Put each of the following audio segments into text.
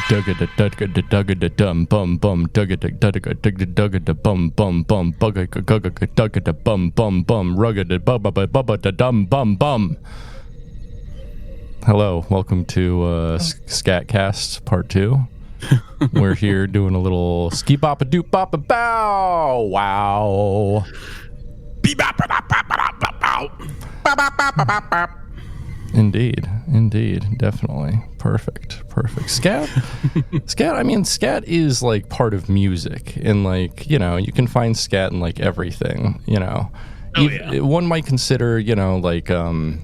dum bum bum bum bum bum bum bum bum rugged dum bum bum. Hello, welcome to Scatcast Part 2. We're here doing a little ski bop a doop bop a bow. Wow. Indeed, definitely. Perfect. Scat, I mean, scat is like part of music, and like, you know, you can find scat in like everything, you know. One might consider, you know, like the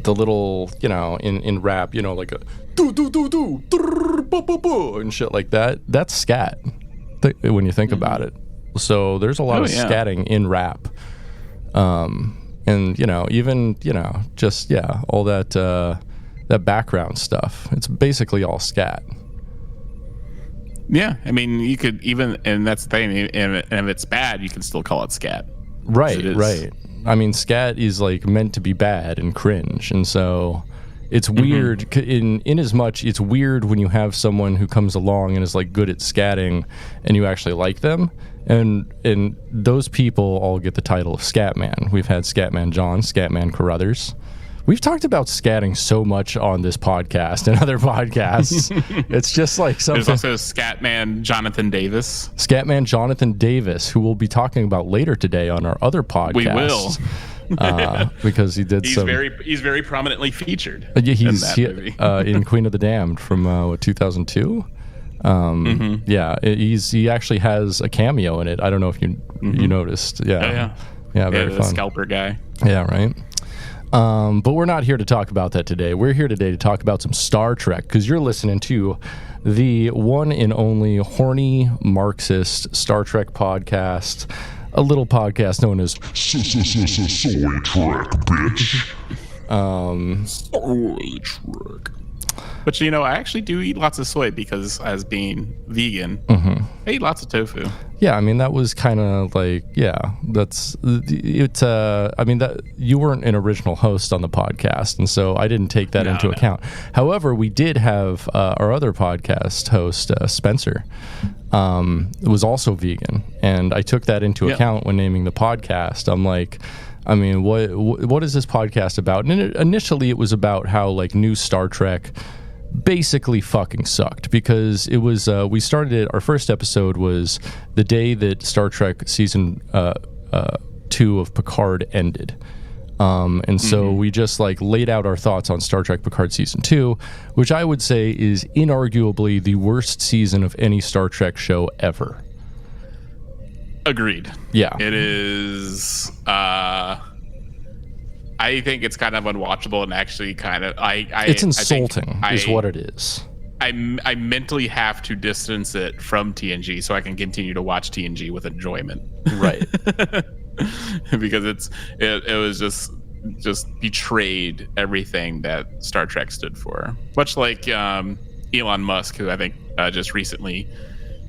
little, you know, in rap, you know, like a do and shit like that. That's scat when you think about it. So there's a lot of scatting in rap. And, you know, even, you know, just, all that that background stuff. It's basically all scat. Yeah, I mean, you could even, and that's the thing, and if it's bad, you can still call it scat. Right. I mean, scat is like meant to be bad and cringe, and so it's weird in as much it's weird when you have someone who comes along and is like good at scatting and you actually like them, and those people all get the title of Scatman. We've had Scatman John, Scatman Carruthers. We've talked about scatting so much on this podcast and other podcasts. It's just like something. There's also Scatman Jonathan Davis. Scatman Jonathan Davis, who we'll be talking about later today on our other podcast. We will. Because he did he's very prominently featured in that movie. In Queen of the Damned from 2002. He actually has a cameo in it. I don't know if you noticed. Very the fun. Scalper guy. Yeah, right. But we're not here to talk about that today. We're here today to talk about some Star Trek, because you're listening to the one and only horny Marxist Star Trek podcast, a little podcast known as Soy Trek, bitch. Soy Trek. But, you know, I actually do eat lots of soy because, as being vegan, I eat lots of tofu. Yeah, I mean, that was kind of like, that's it. I mean, that you weren't an original host on the podcast, and so I didn't take that into account. However, we did have our other podcast host, Spencer, was also vegan, and I took that into account when naming the podcast. I'm like, I mean, what is this podcast about? And initially, it was about how like new Star Trek basically fucking sucked, because it was we started it, our first episode was the day that Star Trek season 2 of Picard ended, and so we just like laid out our thoughts on Star Trek Picard season 2, which I would say is inarguably the worst season of any Star Trek show ever. Agreed. Yeah, it is. I think it's kind of unwatchable, and actually kind of it's insulting is what it is. I mentally have to distance it from TNG so I can continue to watch TNG with enjoyment. Right. Because it was just betrayed everything that Star Trek stood for. Much like Elon Musk, who I think just recently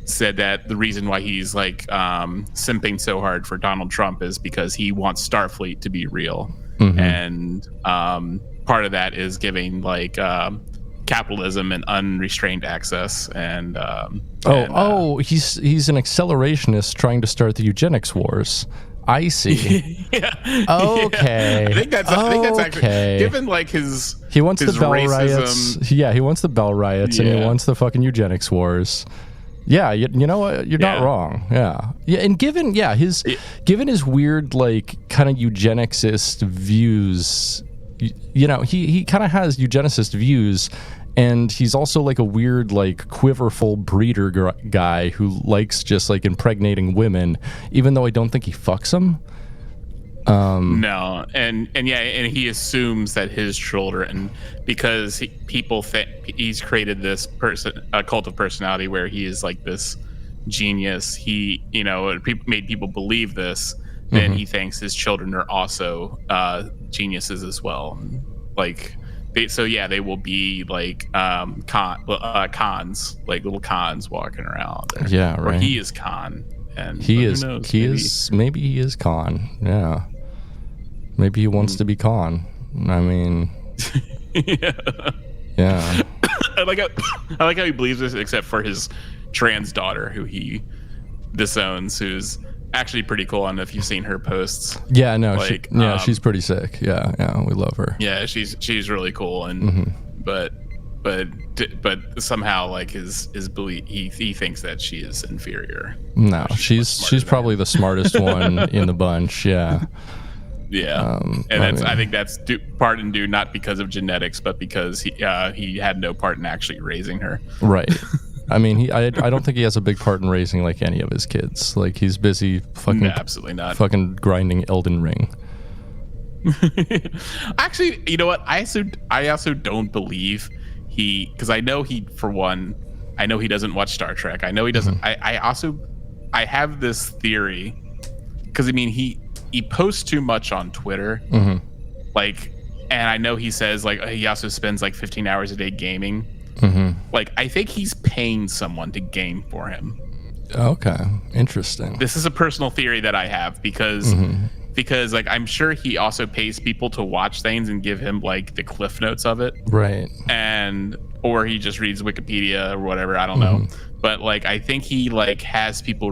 said that the reason why he's like simping so hard for Donald Trump is because he wants Starfleet to be real. And part of that is giving like capitalism and unrestrained access. And he's an accelerationist trying to start the eugenics wars. I see. Okay. I think that's actually, given like he wants the Bell racism. Riots. Yeah, he wants the Bell Riots, and he wants the fucking eugenics wars. Yeah, you know what? You're not wrong. Yeah, and given his weird like kind of eugenicist views, you know, he kind of has eugenicist views, and he's also like a weird like quiverful breeder guy who likes just like impregnating women, even though I don't think he fucks them. No, and he assumes that his children, because people think he's created this a cult of personality where he is like this genius. He, you know, made people believe this. Then he thinks his children are also geniuses as well. Like, they will be like cons, like little cons walking around. Yeah, right. Or he is Khan, and maybe he is Khan. Yeah. Maybe he wants to be Khan. I mean, yeah. I like how he believes this, except for his trans daughter, who he disowns, who's actually pretty cool. I don't know if you've seen her posts. Yeah, no, like, she's pretty sick. Yeah, we love her. Yeah, she's really cool, and but somehow like his belief, he thinks that she is inferior. No, she's probably the smartest one in the bunch. Yeah. Yeah, and I think that's part and due not because of genetics, but because he had no part in actually raising her. Right. I mean, I don't think he has a big part in raising like any of his kids. Like he's busy fucking absolutely not fucking grinding Elden Ring. Actually, you know what? I also don't believe because I know for one, I know he doesn't watch Star Trek. I know he doesn't. I have this theory because I mean he posts too much on Twitter, like, and I know he says like he also spends like 15 hours a day gaming. Like I think he's paying someone to game for him. Okay, interesting. This is a personal theory that I have because like I'm sure he also pays people to watch things and give him like the cliff notes of it, right? Or he just reads Wikipedia or whatever. I don't know, but like I think he like has people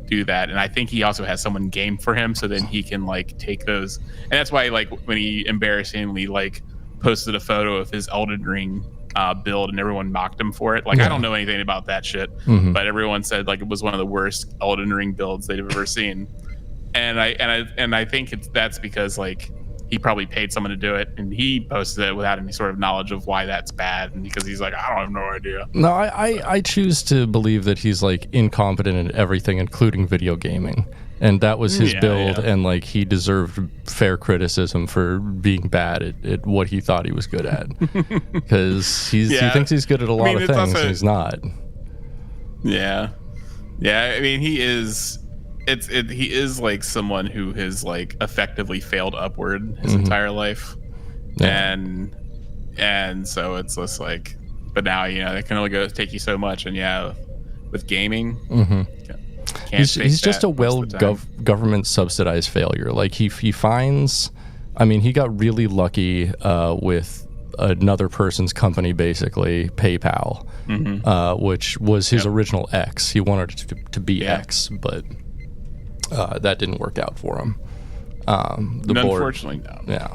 do that, and I think he also has someone game for him, so then he can like take those. And that's why like when he embarrassingly like posted a photo of his Elden Ring build and everyone mocked him for it. Like I don't know anything about that shit, but everyone said like it was one of the worst Elden Ring builds they've ever seen. And I think that's because like he probably paid someone to do it, and he posted it without any sort of knowledge of why that's bad, and because he's like, I don't have no idea. No, I choose to believe that he's like incompetent in everything, including video gaming, and that was his build, and like he deserved fair criticism for being bad at what he thought he was good at, because he thinks he's good at a lot of things, and he's not. Yeah. I mean, he is. He is like someone who has like effectively failed upward his entire life, and so it's just like, but now it can only take you so much, and with gaming, he's just a government subsidized failure. Like he finds, I mean, he got really lucky with another person's company, basically PayPal, which was his original X. He wanted it to be X, but that didn't work out for him. Unfortunately, no. Yeah.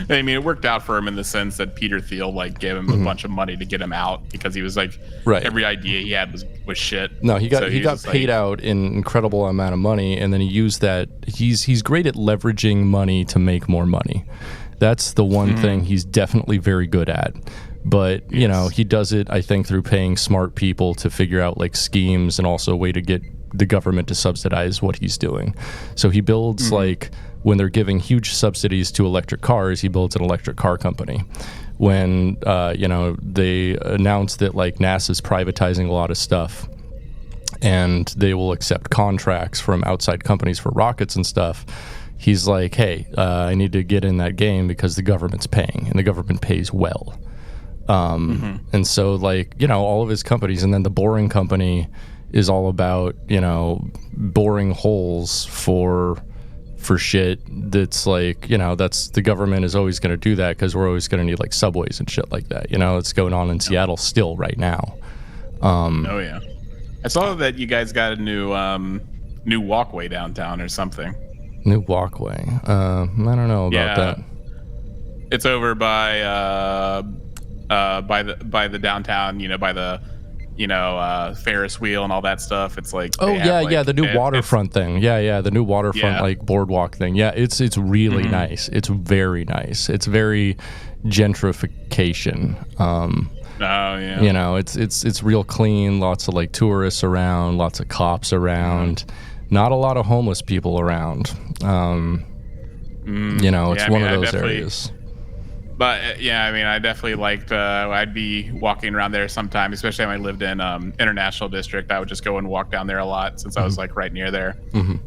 I mean, it worked out for him in the sense that Peter Thiel like gave him a bunch of money to get him out, because he was like, every idea he had was shit. No, he got paid out an incredible amount of money, and then he used that. He's great at leveraging money to make more money. That's the one thing he's definitely very good at. But he does it, I think, through paying smart people to figure out like schemes, and also a way to get the government to subsidize what he's doing. So he builds like, when they're giving huge subsidies to electric cars, he builds an electric car company. When they announce that like NASA's privatizing a lot of stuff, and they will accept contracts from outside companies for rockets and stuff, he's like, hey, I need to get in that game because the government's paying, and the government pays well. And so like, all of his companies, and then the Boring Company is all about, boring holes for shit that's like, that's, the government is always going to do that because we're always going to need like subways and shit like that. It's going on in Seattle still right now. Oh yeah. I saw that you guys got a new walkway downtown or something. New walkway. I don't know about that. It's over by the downtown, by the Ferris wheel and all that stuff. It's like, the new waterfront thing. The new waterfront like boardwalk thing. Yeah, it's really nice. It's very nice. It's very gentrification. It's real clean. Lots of like tourists around. Lots of cops around. Not a lot of homeless people around. It's one of those areas. But I definitely liked. I'd be walking around there sometime, especially when I lived in International District. I would just go and walk down there a lot since I was like right near there,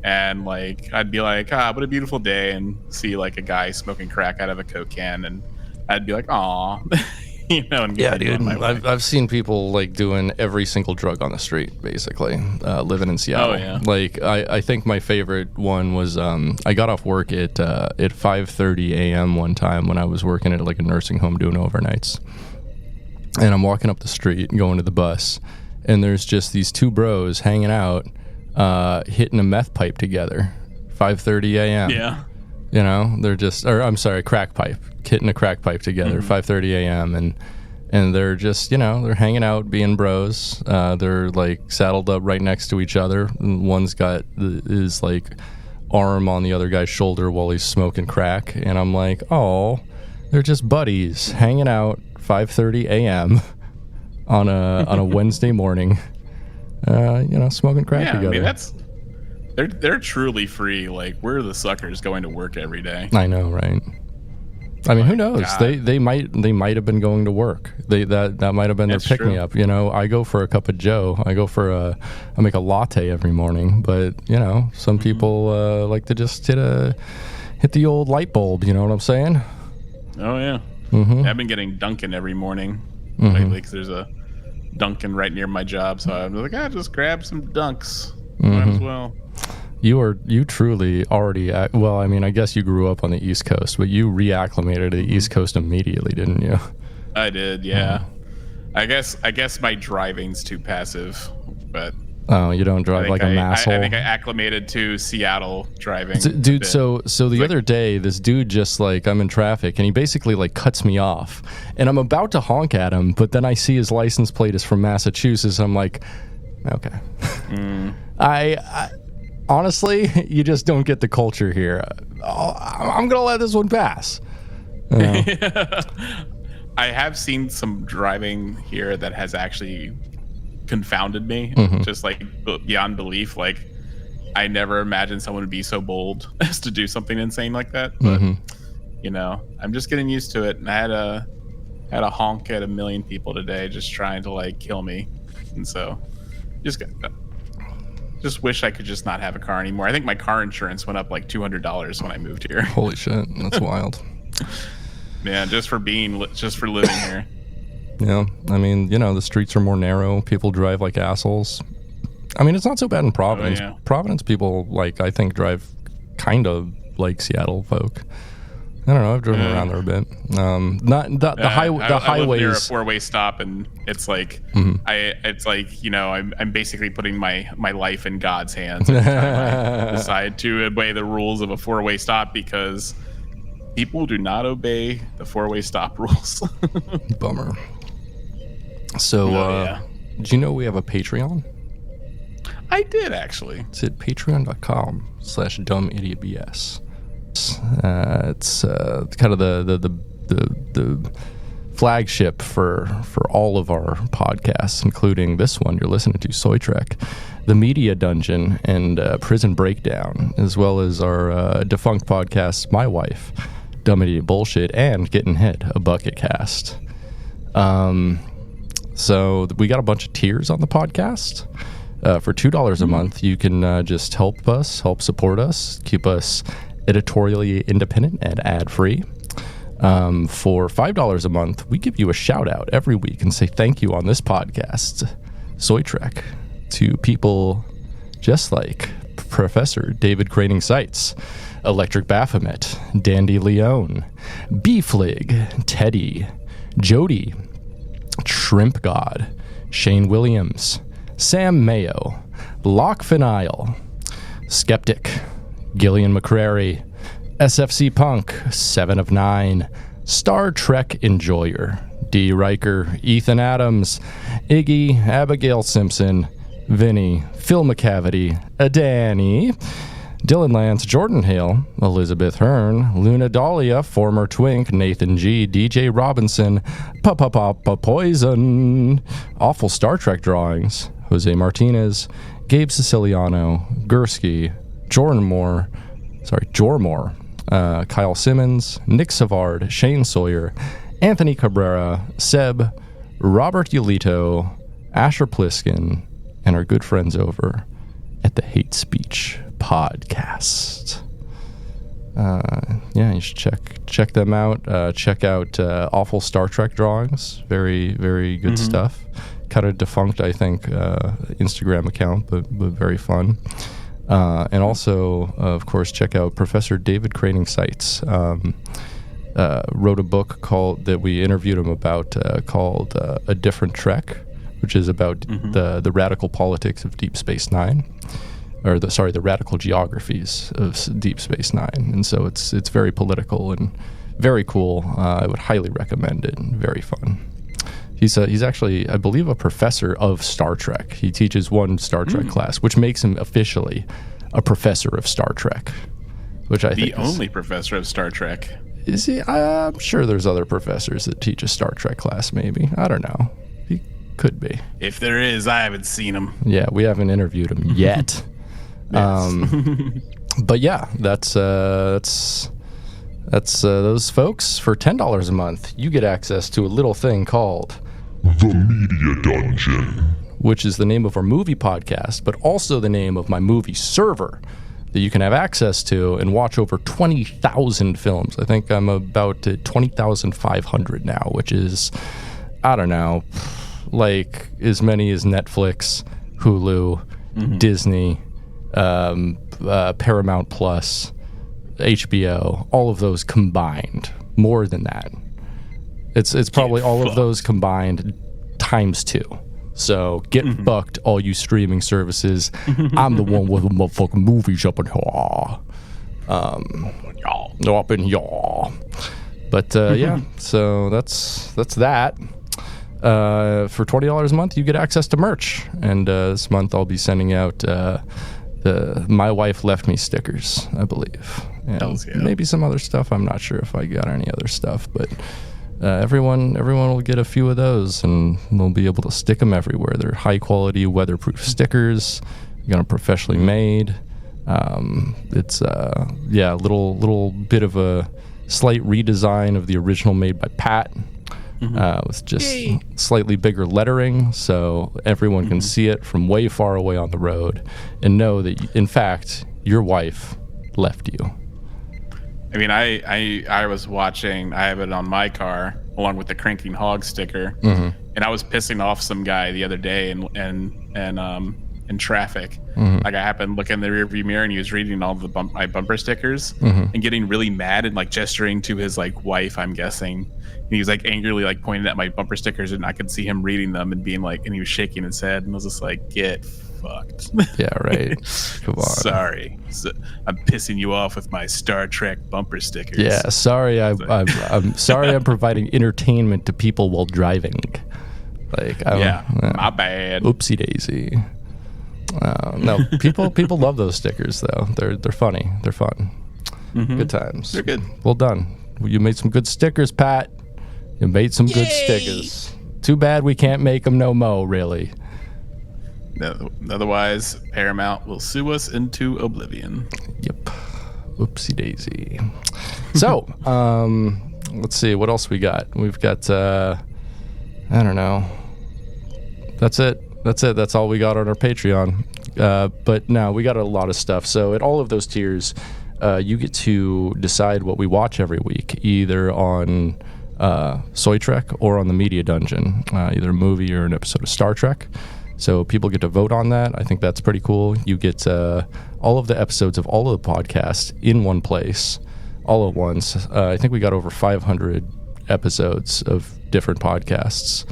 and like I'd be like, what a beautiful day, and see like a guy smoking crack out of a Coke can, and I'd be like, aw. And dude. I've seen people like doing every single drug on the street, basically, living in Seattle. Oh yeah. Like I think my favorite one was I got off work at 5:30 a.m. one time when I was working at like a nursing home doing overnights, and I'm walking up the street going to the bus, and there's just these two bros hanging out, hitting a meth pipe together, 5:30 a.m. Yeah. You know, they're just, or I'm sorry, crack pipe, hitting a crack pipe together, 5:30 a.m. And they're just, you know, they're hanging out, being bros. They're like saddled up right next to each other. And one's got his like arm on the other guy's shoulder while he's smoking crack. And I'm like, oh, they're just buddies hanging out 5:30 a.m. on a Wednesday morning, you know, smoking crack together. I mean, they're truly free. Like, we're the suckers going to work every day. I know, right? I mean, who knows? They might have been going to work. That might have been their pick me up. You know, I go for a cup of Joe. I make a latte every morning. But you know, some people like to just hit the old light bulb. You know what I'm saying? Oh yeah. Mm-hmm. I've been getting Dunkin' every morning lately because there's a Dunkin' right near my job. So I'm like, just grab some Dunks. Might as well. You truly already, well, I mean, I guess you grew up on the East Coast, but you reacclimated to the East Coast immediately, didn't you? I did, yeah. I guess my driving's too passive, but... Oh, you don't drive like a masshole? I think I acclimated to Seattle driving. Dude, so the other day, this dude just like, I'm in traffic, and he basically like cuts me off, and I'm about to honk at him, but then I see his license plate is from Massachusetts. I'm like, okay. I honestly, you just don't get the culture here. I'm gonna let this one pass. I have seen some driving here that has actually confounded me, just like beyond belief. Like, I never imagined someone would be so bold as to do something insane like that. But you know, I'm just getting used to it. And I had a honk at a million people today, just trying to like kill me, and so just wish I could just not have a car anymore. I think my car insurance went up like $200 when I moved here. Holy shit, that's wild. Man, just for living here. Yeah, I mean, you know, the streets are more narrow. People drive like assholes. I mean, it's not so bad in Providence. Oh, yeah. Providence people, like, I think drive kind of like Seattle folk. I don't know. I've driven around there a bit. The highways. I live near a four-way stop, and it's like it's like, you know, I'm basically putting my life in God's hands every time I decide to obey the rules of a four-way stop, because people do not obey the four-way stop rules. Bummer. So, did you know we have a Patreon? I did, actually. It's at patreon.com/dumbidiotbs. It's kind of the flagship for all of our podcasts, including this one you're listening to, Soy Trek, the Media Dungeon, and Prison Breakdown, as well as our defunct podcast, My Wife, Dumb Idiot Bullshit, and Getting Hit, a Bucket Cast. So we got a bunch of tiers on the podcast. For $2 a month, you can just help support us, keep us editorially independent and ad-free. For $5 a month, we give you a shout out every week and say thank you on this podcast, Soy Trek, to people just like Professor David Craning Seitz, Electric Baphomet, Dandy Leone, Beeflig, Teddy, Jody, Shrimp God, Shane Williams, Sam Mayo, Lock Phenyl, Skeptic, Gillian McCrary, SFC Punk, 7 of 9, Star Trek Enjoyer, D. Riker, Ethan Adams, Iggy, Abigail Simpson, Vinny, Phil McCavity, Danny, Dylan Lance, Jordan Hale, Elizabeth Hearn, Luna Dahlia, former Twink, Nathan G, DJ Robinson, Poison, Awful Star Trek Drawings, Jose Martinez, Gabe Siciliano, Gursky, Jormore, Kyle Simmons, Nick Savard, Shane Sawyer, Anthony Cabrera, Seb, Robert Yulito, Asher Pliskin, and our good friends over at the Hate Speech Podcast. You should check them out. Check out Awful Star Trek Drawings. Very, very good stuff. Kind of defunct, I think, Instagram account, but very fun. And also, of course, check out Professor David Craning Seitz. wrote a book that we interviewed him about called A Different Trek, which is about the radical politics of Deep Space Nine, or the radical geographies of Deep Space Nine. And so it's very political and very cool. I would highly recommend it. Very fun. He's actually, I believe, a professor of Star Trek. He teaches one Star Trek class, which makes him officially a professor of Star Trek, which I think the only professor of Star Trek. Is he? I'm sure there's other professors that teach a Star Trek class, maybe. I don't know. He could be. If there is, I haven't seen him. Yeah, we haven't interviewed him yet. But yeah, that's those folks. For $10 a month, you get access to a little thing called The Media Dungeon, which is the name of our movie podcast, but also the name of my movie server that you can have access to and watch over 20,000 films. I think I'm about 20,500 now, which is, I don't know, like as many as Netflix, Hulu, Disney, Paramount Plus, HBO, all of those combined. More than that. It's probably all of those combined times 2. So get fucked, all you streaming services. I'm the one with the motherfucking movies up in here. Up in here. But yeah, so that's that. For $20 a month, you get access to merch. And this month I'll be sending out the My Wife Left Me stickers, I believe. And maybe some other stuff. I'm not sure if I got any other stuff, but everyone will get a few of those, and they'll be able to stick them everywhere. They're high quality, weatherproof stickers. Professionally made. It's a little bit of a slight redesign of the original made by Pat, with just slightly bigger lettering, so everyone can see it from way far away on the road and know that, in fact, your wife left you. I mean, I was watching, I have it on my car along with the Cranking Hog sticker, and I was pissing off some guy the other day in traffic. Like, I happened to look in the rearview mirror and he was reading all the my bumper stickers and getting really mad and like gesturing to his like wife, I'm guessing. And he was like angrily like pointing at my bumper stickers, and I could see him reading them and being like, and he was shaking his head, and I was just like, get fucked. Yeah, right. Come on. Sorry, I'm pissing you off with my Star Trek bumper stickers. Yeah, sorry. I'm sorry. I'm providing entertainment to people while driving. Like, my bad. Oopsie daisy. No, people love those stickers though. They're funny. They're fun. Good times. They're good. Well done. You made some good stickers, Pat. You made some good stickers. Too bad we can't make them no mo, really. No, otherwise, Paramount will sue us into oblivion. Yep. Oopsie daisy. So, let's see. What else we got? We've got, I don't know. That's it. That's all we got on our Patreon. But no, we got a lot of stuff. So at all of those tiers, you get to decide what we watch every week, either on Soy Trek or on the Media Dungeon, either a movie or an episode of Star Trek. So people get to vote on that. I think that's pretty cool. You get all of the episodes of all of the podcasts in one place, all at once. I think we got over 500 episodes of different podcasts.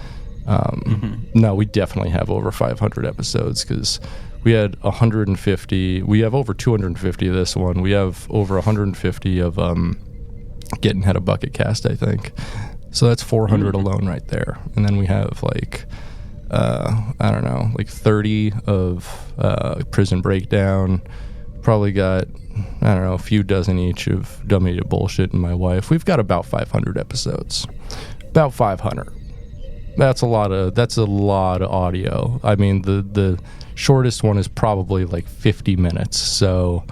No, we definitely have over 500 episodes, because we had 150. We have over 250 of this one. We have over 150 of Getting Head of Bucket Cast, I think. So that's 400 alone right there. And then we have like, I don't know, like 30 of Prison Breakdown. Probably got, I don't know, a few dozen each of Dummy to Bullshit and My Wife. We've got about 500 episodes. About 500. That's a lot of audio. I mean, the shortest one is probably like 50 minutes. So,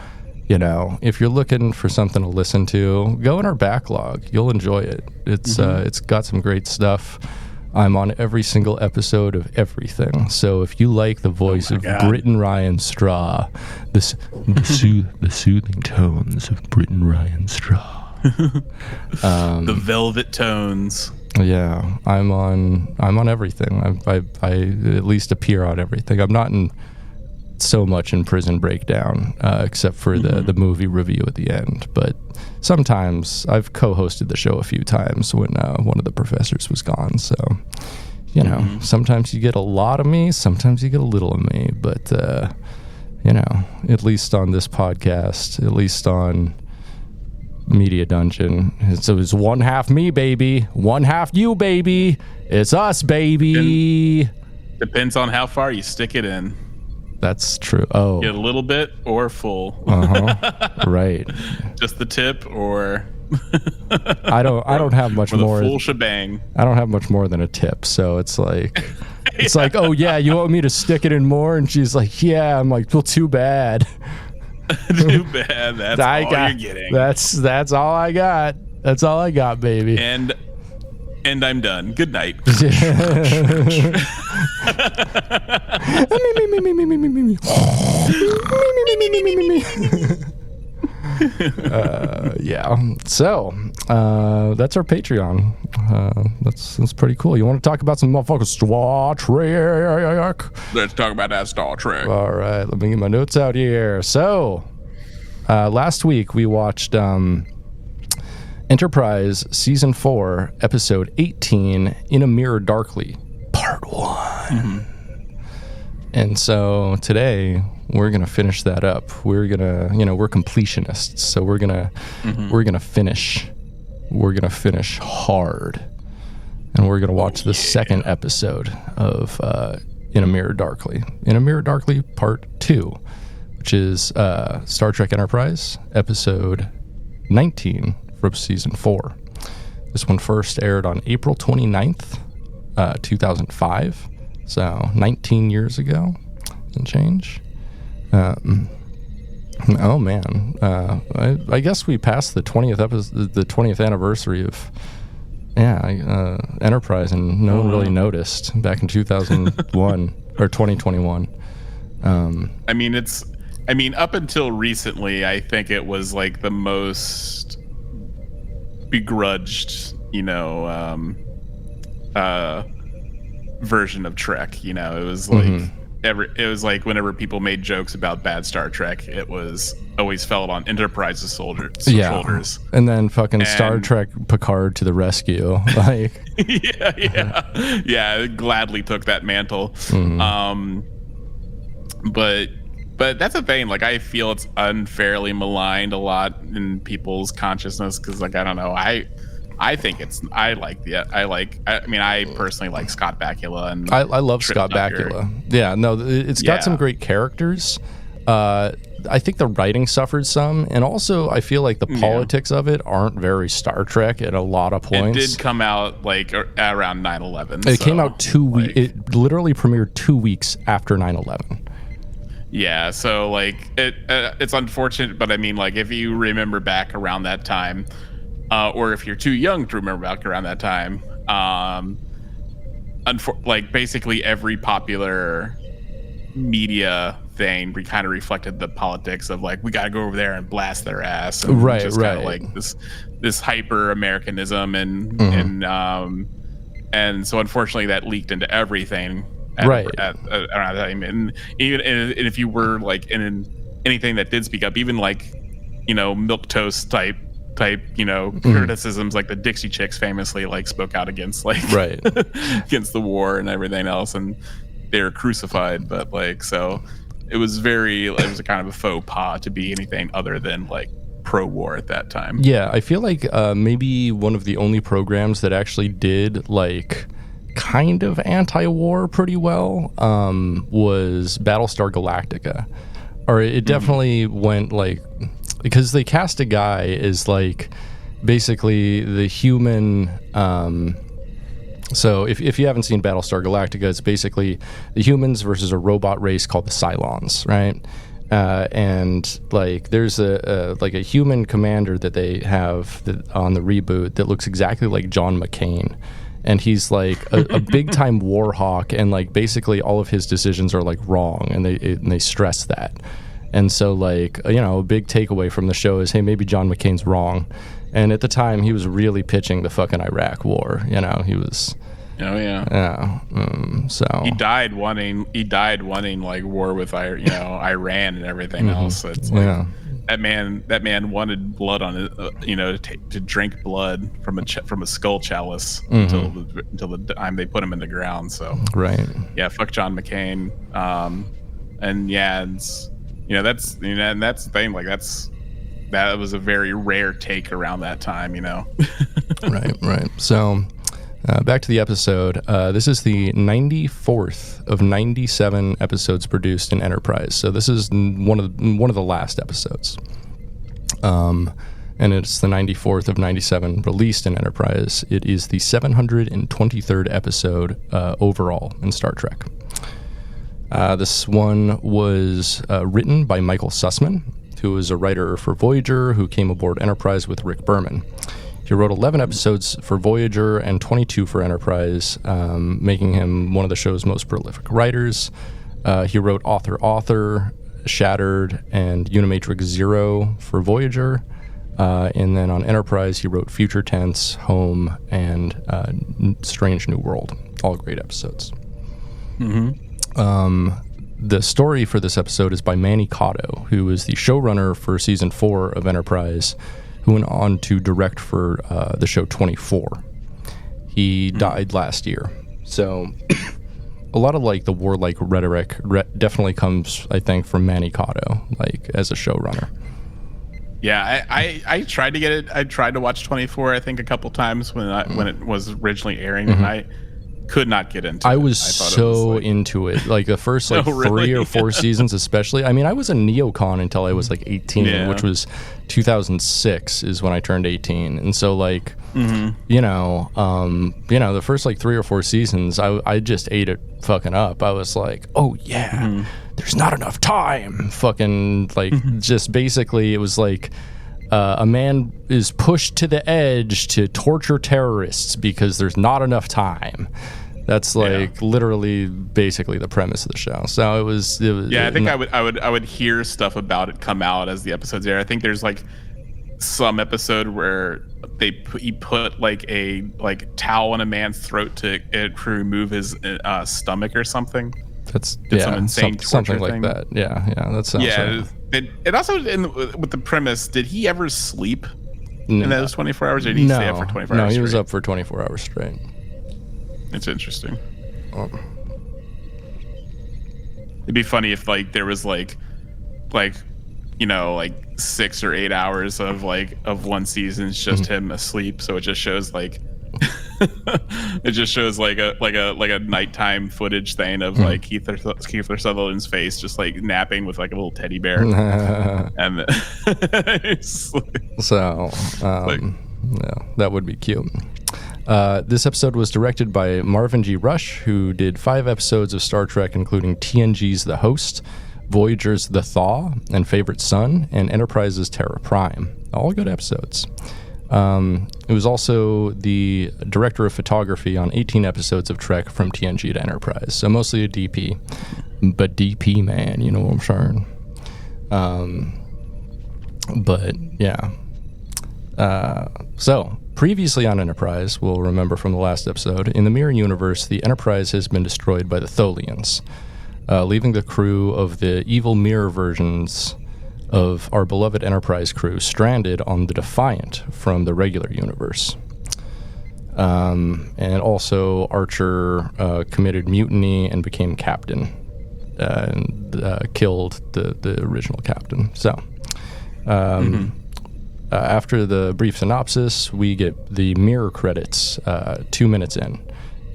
you know, if you're looking for something to listen to, go in our backlog. You'll enjoy it. It's got some great stuff. I'm on every single episode of everything. So if you like the voice of Britton Ryan Straw, the soothing tones of Britton Ryan Straw, the velvet tones. Yeah, I'm on everything. I at least appear on everything. I'm not in so much in Prison Breakdown, except for the movie review at the end. But sometimes I've co-hosted the show a few times when one of the professors was gone. So, you know, sometimes you get a lot of me, sometimes you get a little of me. But, you know, at least on this podcast, at least on Media Dungeon, it was one half me, baby, one half you, baby. It's us, baby. Depends on how far you stick it in. That's true. Oh, get a little bit or full. Right. Just the tip, or I don't have much more. Full shebang. I don't have much more than a tip, so it's like, like, oh yeah, you want me to stick it in more? And she's like, yeah. I'm like, well, too bad. Too bad. That's all you're getting. That's all I got. That's all I got, baby. And I'm done. Good night. Yeah. So that's our Patreon. That's pretty cool. You want to talk about some motherfucking Star Trek? Let's talk about that Star Trek. All right. Let me get my notes out here. So last week we watched Enterprise Season 4, Episode 18, In a Mirror Darkly, Part 1. And so today we're going to finish that up. We're going to, we're completionists, so we're going to finish. We're going to finish hard. And we're going to watch the second episode of In a Mirror Darkly. In a Mirror Darkly, Part 2, which is Star Trek Enterprise, Episode 19 from Season 4. This one first aired on April 29th, 2005. So 19 years ago and change. Oh man, I guess we passed the 20th episode, the 20th anniversary of Enterprise, and no one really noticed back in 2001 or 2021. I mean, up until recently, I think it was like the most begrudged, version of Trek. It was like it was like whenever people made jokes about bad Star Trek, it was always felt on Enterprise's shoulders. And then fucking Star Trek Picard to the rescue. Like yeah, gladly took that mantle. But that's the thing. Like, I feel it's unfairly maligned a lot in people's consciousness because, like, I don't know. I think I personally like Scott Bakula, and I love Scott Bakula. Yeah, no, it's got some great characters. I think the writing suffered some, and also I feel like the politics of it aren't very Star Trek at a lot of points. It did come out like around 9/11. It came out 2 weeks. It literally premiered 2 weeks after 9/11. Yeah, so like it's unfortunate, but I mean, like, if you remember back around that time, or if you're too young to remember back around that time, like basically every popular media thing kind of reflected the politics of like, we got to go over there and blast their ass, and just kind of like this hyper Americanism, and so unfortunately that leaked into everything. Around that time, and even if you were like in anything that did speak up, even like milquetoast type criticisms, like the Dixie Chicks famously like spoke out against against the war and everything else, and they were crucified. But like, so it was a kind of a faux pas to be anything other than like pro-war at that time. Yeah, I feel like maybe one of the only programs that actually did like kind of anti-war pretty well was Battlestar Galactica, or it definitely went like, because they cast a guy as like basically the human so if you haven't seen Battlestar Galactica, it's basically the humans versus a robot race called the Cylons, right? And like there's a human commander that they have on the reboot that looks exactly like John McCain. And he's like a big time war hawk, and like basically all of his decisions are like wrong, and they stress that. And so like, a big takeaway from the show is, hey, maybe John McCain's wrong. And at the time he was really pitching the fucking Iraq war. He was Oh yeah. Yeah. So he died wanting like war with Iran and everything else. So it's like that man wanted blood on it, to drink blood from a skull chalice until the time they put him in the ground. So right. Yeah, fuck John McCain. And yeah, it's, that's and that's the thing. Like that was a very rare take around that time. Right. So. Back to the episode. This is the 94th of 97 episodes produced in Enterprise. So this is one of the last episodes. And it's the 94th of 97 released in Enterprise. It is the 723rd episode overall in Star Trek. This one was written by Michael Sussman, who was a writer for Voyager, who came aboard Enterprise with Rick Berman. He wrote 11 episodes for Voyager and 22 for Enterprise, making him one of the show's most prolific writers. He wrote Author, Shattered, and Unimatrix Zero for Voyager. And then on Enterprise, he wrote Future Tense, Home, and Strange New World. All great episodes. The story for this episode is by Manny Cotto, who is the showrunner for Season 4 of Enterprise, who went on to direct for the show 24. He died last year. So a lot of like the warlike rhetoric definitely comes, I think, from Manny Cotto, like as a showrunner. Yeah, I tried to get it. I tried to watch 24, I think, a couple times when it was originally airing, and I could not get into it. I was so into it. Like the first like 3 or 4 seasons especially. I mean, I was a neocon until I was like 18, which was 2006 is when I turned 18. And so like, the first like 3 or 4 seasons, I just ate it fucking up. I was like, oh yeah, there's not enough time. Fucking like just basically it was like, a man is pushed to the edge to torture terrorists because there's not enough time. That's like literally basically the premise of the show. So it was I think I would hear stuff about it come out as the episodes air. I think there's like some episode where he put like a towel in a man's throat to remove his stomach or something. That's some insane something like thing. That. Yeah, that sounds right. It also with the premise. Did he ever sleep in those 24 hours, or did he stay up for 24 hours? No, he straight? was up for 24 hours straight. It's interesting. It'd be funny if like there was like 6 or 8 hours of one season is just him asleep. So it just shows like. It just shows like a nighttime footage thing of like Kiefer Sutherland's face just like napping with like a little teddy bear, and so that would be cute. This episode was directed by Marvin G. Rush, who did 5 episodes of Star Trek, including TNG's The Host, Voyager's The Thaw, and Favorite Son, and Enterprise's Terra Prime. All good episodes. It was also the director of photography on 18 episodes of Trek from TNG to Enterprise, so mostly a DP. But DP, man, you know what I'm saying? But yeah. So, previously on Enterprise, we'll remember from the last episode, in the Mirror Universe, the Enterprise has been destroyed by the Tholians, leaving the crew of the evil mirror versions of our beloved Enterprise crew stranded on the Defiant from the regular universe. And also Archer committed mutiny and became captain and killed the original captain. So after the brief synopsis, we get the mirror credits 2 minutes in.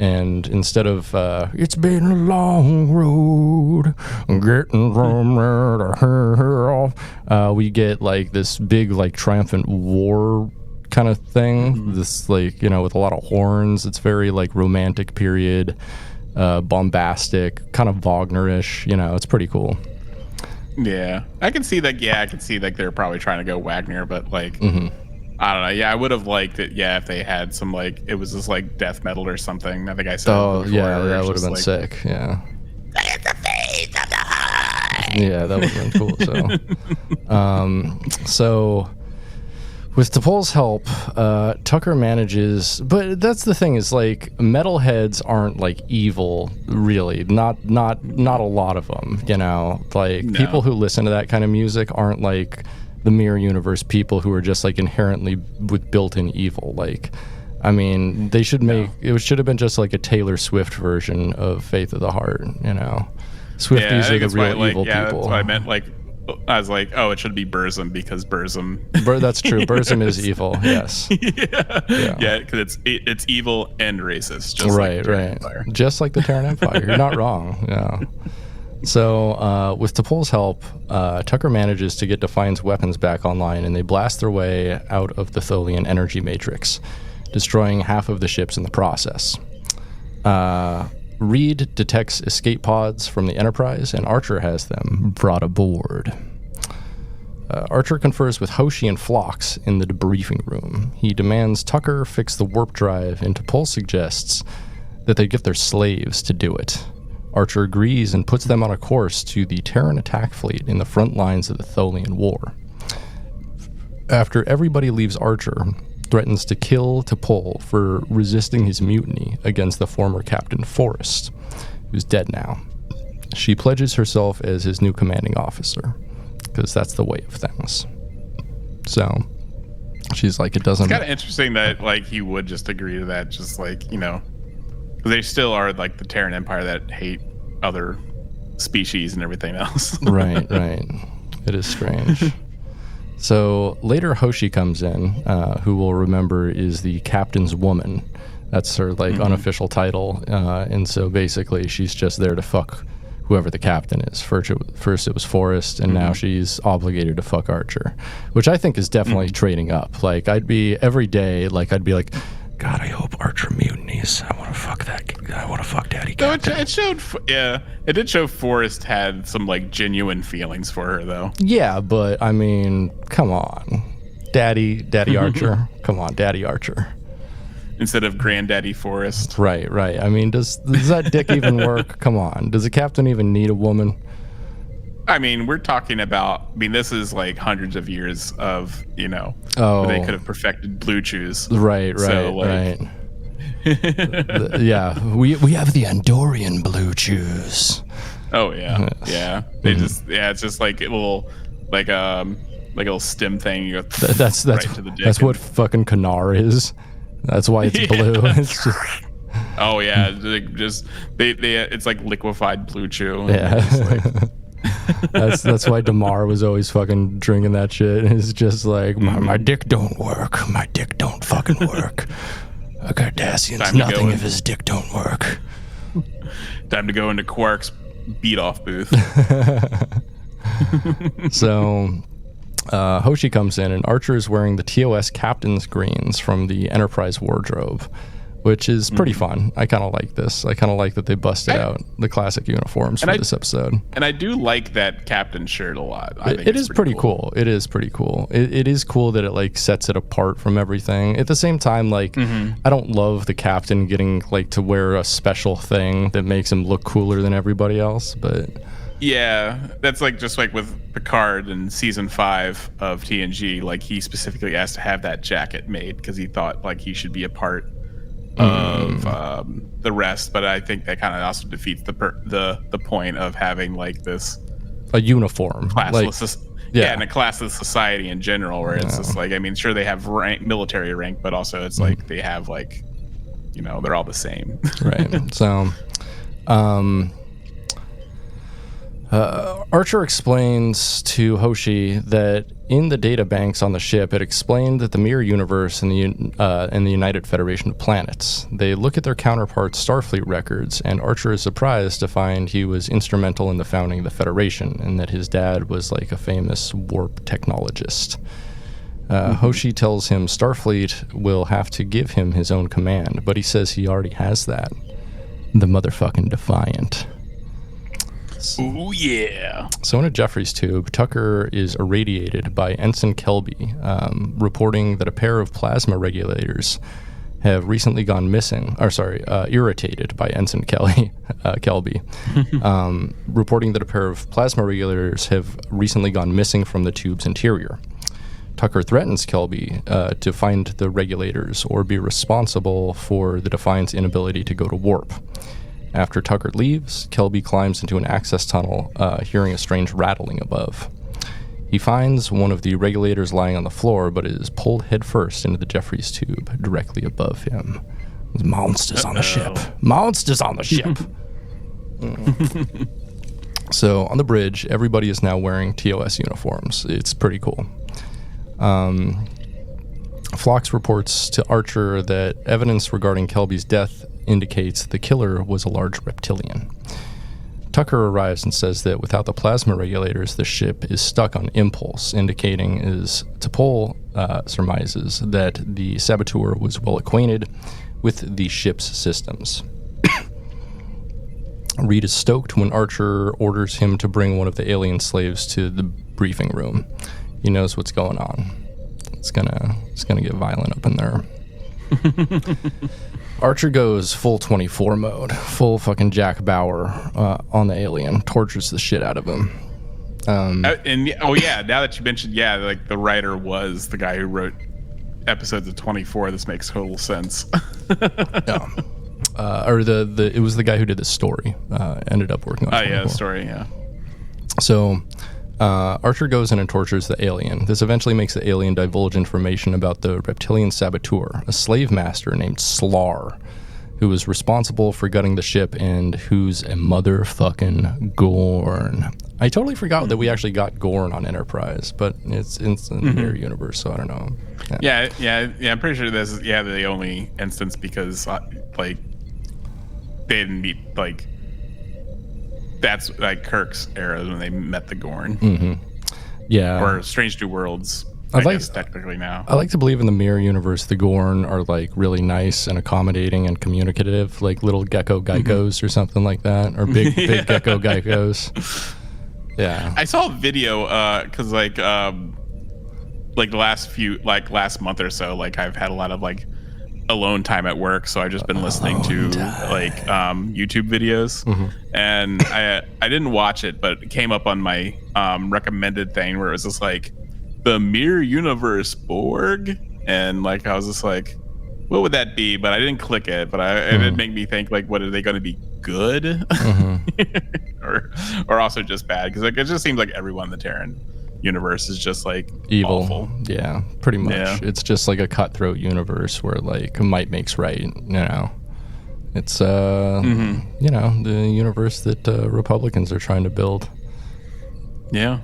And instead of, it's been a long road, getting from there to here, we get like this big, like triumphant war kind of thing. This like, with a lot of horns. It's very like romantic period, bombastic, kind of Wagnerish, it's pretty cool. Yeah, I can see that. Yeah, I can see like they're probably trying to go Wagner, but like, I don't know. Yeah, I would have liked it. Yeah, if they had some like it was just like death metal or something. I think I said. Oh yeah, that would have been sick. Yeah. Yeah, that would have been cool. So, so With T'Pol's help, Tucker manages, but that's the thing is like metalheads aren't like evil, really. Not a lot of them, you know. Like people who listen to that kind of music aren't like the Mirror Universe people who are just like inherently with built-in evil. Like, I mean, they should make it should have been just like a Taylor Swift version of Faith of the Heart, you know. Swifties are the real evil people. That's what I meant. Like, I was like, oh, it should be Burzum because Burzum. That's true. Burzum is evil. Yes. Yeah, because it's evil and racist. Just right. Just like the Terran Empire. You're not wrong. Yeah. So with T'Pol's help, Tucker manages to get Defiant's weapons back online, and they blast their way out of the Tholian energy matrix, destroying half of the ships in the process. Reed detects escape pods from the Enterprise, and Archer has them brought aboard. Archer confers with Hoshi and Phlox in the debriefing room. He demands Tucker fix the warp drive, and T'Pol suggests that they get their slaves to do it. Archer agrees and puts them on a course to the Terran attack fleet in the front lines of the Tholian War. After everybody leaves, Archer threatens to kill T'Pol for resisting his mutiny against the former Captain Forrest, who's dead now. She pledges herself as his new commanding officer, because that's the way of things. So she's like, it doesn't... It's kind of interesting that like he would just agree to that, just like, you know, because they still are like the Terran Empire that hate other species and everything else. Right. It is strange. So later Hoshi comes in, who we'll remember is the captain's woman. That's her like unofficial title. And so basically she's just there to fuck whoever the captain is. First it was Forrest, and now she's obligated to fuck Archer, which I think is definitely trading up. Like I'd be like, God, I hope Archer mutinies. I want to fuck Daddy Captain. It did show Forrest had some like genuine feelings for her though. Yeah, but I mean, come on, Daddy Archer. Come on, Daddy Archer. Instead of Granddaddy Forrest. Right. I mean, does that dick even work? Come on, does the captain even need a woman? I mean, we're talking about, this is like hundreds of years of, you know, where they could have perfected blue chews. Right. So, like, right. We have the Andorian blue chews. Oh yeah. Yeah. They it's just like a little, like a little stem thing. You go that's right to the dick. That's what fucking Kanar is. That's why it's blue. It's just... Oh yeah. It's like liquefied blue chew. Yeah. That's why Damar was always fucking drinking that shit. It's just like, my dick don't work. My dick don't fucking work. A Cardassian's nothing if his dick don't work. Time to go into Quark's beat-off booth. So, Hoshi comes in, and Archer is wearing the TOS captain's greens from the Enterprise wardrobe, which is pretty fun. I kind of like this. I kind of like that they busted out the classic uniforms for this episode. And I do like that captain shirt a lot. It is pretty cool. It is pretty cool. It is cool that it like sets it apart from everything. At the same time, like I don't love the captain getting like to wear a special thing that makes him look cooler than everybody else, but yeah, that's like just like with Picard in season 5 of TNG, like he specifically asked to have that jacket made because he thought like he should be a part of the rest, but I think that kind of also defeats the point of having like a uniform, classless, and a classless society in general, where it's just like, I mean, sure they have military rank, but also it's like they have like, you know, they're all the same, right? So, Archer explains to Hoshi that in the data banks on the ship, it explained that the Mirror Universe and the United Federation of Planets, they look at their counterparts' Starfleet records, and Archer is surprised to find he was instrumental in the founding of the Federation, and that his dad was like a famous warp technologist. Hoshi tells him Starfleet will have to give him his own command, but he says he already has that. The motherfucking Defiant. Ooh, yeah. So in a Jeffries tube, Tucker is irradiated by Ensign Kelby, reporting that a pair of plasma regulators have recently gone missing. Irritated by Ensign Kelby, reporting that a pair of plasma regulators have recently gone missing from the tube's interior. Tucker threatens Kelby to find the regulators or be responsible for the Defiant's inability to go to warp. After Tucker leaves, Kelby climbs into an access tunnel, hearing a strange rattling above. He finds one of the regulators lying on the floor, but is pulled headfirst into the Jeffries tube directly above him. There's monsters on the ship. Monsters on the ship. So on the bridge, everybody is now wearing TOS uniforms. It's pretty cool. Phlox reports to Archer that evidence regarding Kelby's death indicates the killer was a large reptilian. Tucker arrives and says that without the plasma regulators, the ship is stuck on impulse, indicating T'Pol surmises that the saboteur was well acquainted with the ship's systems. Reed is stoked when Archer orders him to bring one of the alien slaves to the briefing room. He knows what's going on. It's gonna get violent up in there. Archer goes full 24 mode, full fucking Jack Bauer on the alien, tortures the shit out of him. Now that you mentioned, like the writer was the guy who wrote episodes of 24. This makes total sense. Yeah. It was the guy who did the story. Ended up working on. The story. Yeah. So, Archer goes in and tortures the alien. This eventually makes the alien divulge information about the reptilian saboteur, a slave master named Slar, who was responsible for gutting the ship and who's a motherfucking Gorn. I totally forgot that we actually got Gorn on Enterprise, but it's in the mirror universe, so I don't know. Yeah. I'm pretty sure this is the only instance because they didn't meet that's like Kirk's era when they met the Gorn. Mm-hmm. Yeah. Or Strange New Worlds, I guess technically now. I like to believe in the mirror universe the Gorn are like really nice and accommodating and communicative, like little gecko geckos or something like that, or big gecko geckos. Yeah. I saw a video because like the last month or so, like I've had a lot of like alone time at work, so I've just been listening to YouTube videos, and I didn't watch it, but it came up on my recommended thing where it was just like the Mirror Universe Borg, and like I was just like, what would that be? But I didn't click it, but it did make me think like, what are they going to be good, or also just bad? Because like it just seems like everyone in the Terran universe is just like evil. Awful. Yeah, pretty much. Yeah. It's just like a cutthroat universe where like might makes right. It's the universe that Republicans are trying to build. Yeah.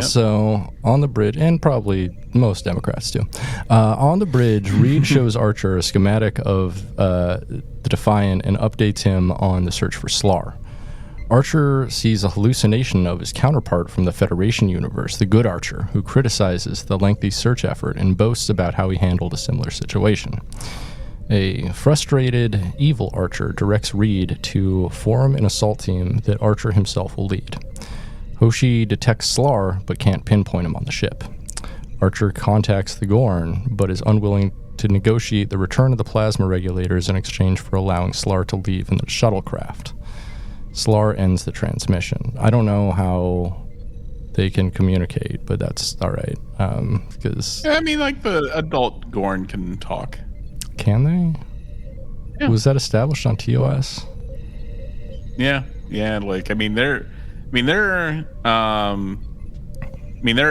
So on the bridge, and probably most Democrats too, on the bridge, Reed shows Archer a schematic of the Defiant and updates him on the search for Slar. Archer sees a hallucination of his counterpart from the Federation universe, the Good Archer, who criticizes the lengthy search effort and boasts about how he handled a similar situation. A frustrated, evil Archer directs Reed to form an assault team that Archer himself will lead. Hoshi detects Slar, but can't pinpoint him on the ship. Archer contacts the Gorn, but is unwilling to negotiate the return of the plasma regulators in exchange for allowing Slar to leave in the shuttlecraft. Slar ends the transmission. I don't know how they can communicate, but that's all right. Because I mean, like the adult Gorn can talk. Can they? Yeah. Was that established on TOS? Yeah. Like they're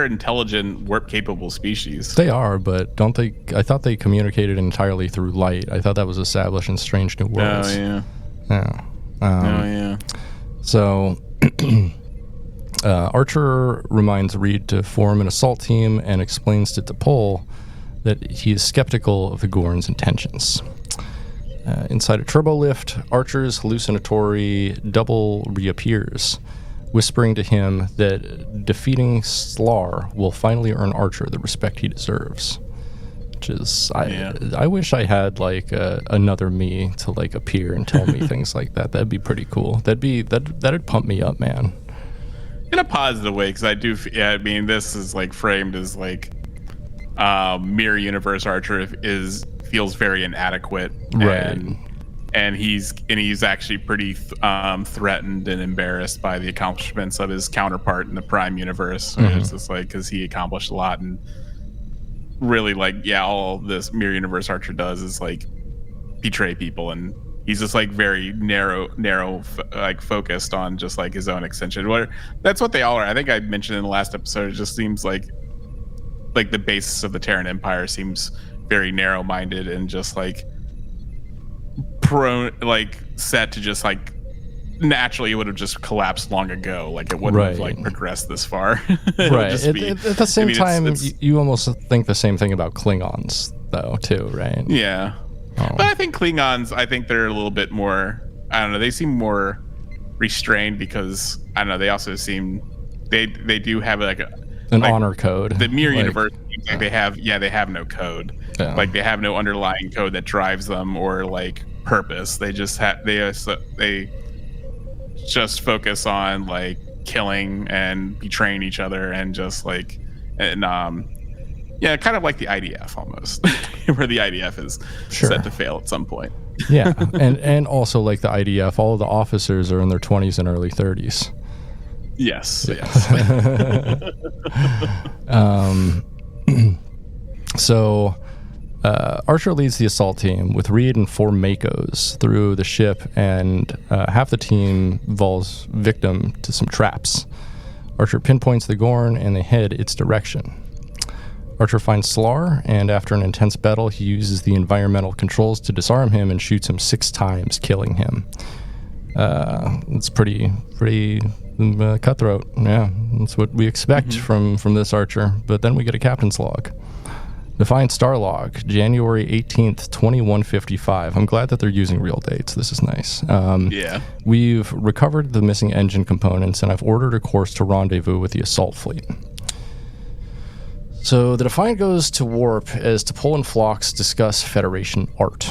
intelligent, warp-capable species. They are, but don't they? I thought they communicated entirely through light. I thought that was established in Strange New Worlds. Oh yeah. So Archer reminds Reed to form an assault team and explains to T'Pol that he is skeptical of the Gorn's intentions. Inside a turbolift, Archer's hallucinatory double reappears, whispering to him that defeating Slar will finally earn Archer the respect he deserves. Which is, I wish I had like another me to like appear and tell me things like that. That'd be pretty cool. That'd pump me up, man. In a positive way, because I do. Yeah, I mean, this is like framed as like Mirror Universe Archer feels very inadequate, right? And and he's actually pretty threatened and embarrassed by the accomplishments of his counterpart in the Prime universe. It's just like, because he accomplished a lot, and really, like, all this Mirror Universe Archer does is like betray people, and he's just like very narrow like focused on just like his own extension. That's what they all are. I think I mentioned in the last episode, it just seems like the basis of the Terran Empire seems very narrow-minded and just like prone, like set to just like naturally it would have just collapsed long ago. Like it wouldn't have like progressed this far. Right. At the same time, you almost think the same thing about Klingons though too, right? Yeah. But I think Klingons, they're a little bit more, I don't know, they seem more restrained because, I don't know, they also seem, they do have like an honor code. The Mirror Universe, like they have no code. Yeah. Like they have no underlying code that drives them or like purpose. They just they just focus on like killing and betraying each other and just like, and kind of like the IDF almost, where the IDF is set to fail at some point. Yeah, and also like the IDF, all of the officers are in their 20s and early 30s. Yes. So Archer leads the assault team with Reed and 4 Makos through the ship, and half the team falls victim to some traps. Archer pinpoints the Gorn and they head its direction. Archer finds Slar, and after an intense battle, he uses the environmental controls to disarm him and shoots him 6 times, killing him. It's pretty cutthroat. Yeah, that's what we expect from this Archer. But then we get a captain's log. Defiant Star Log, January 18th, 2155. I'm glad that they're using real dates. This is nice. We've recovered the missing engine components, and I've ordered a course to rendezvous with the assault fleet. So the Defiant goes to warp as T'Pol and Phlox discuss Federation art.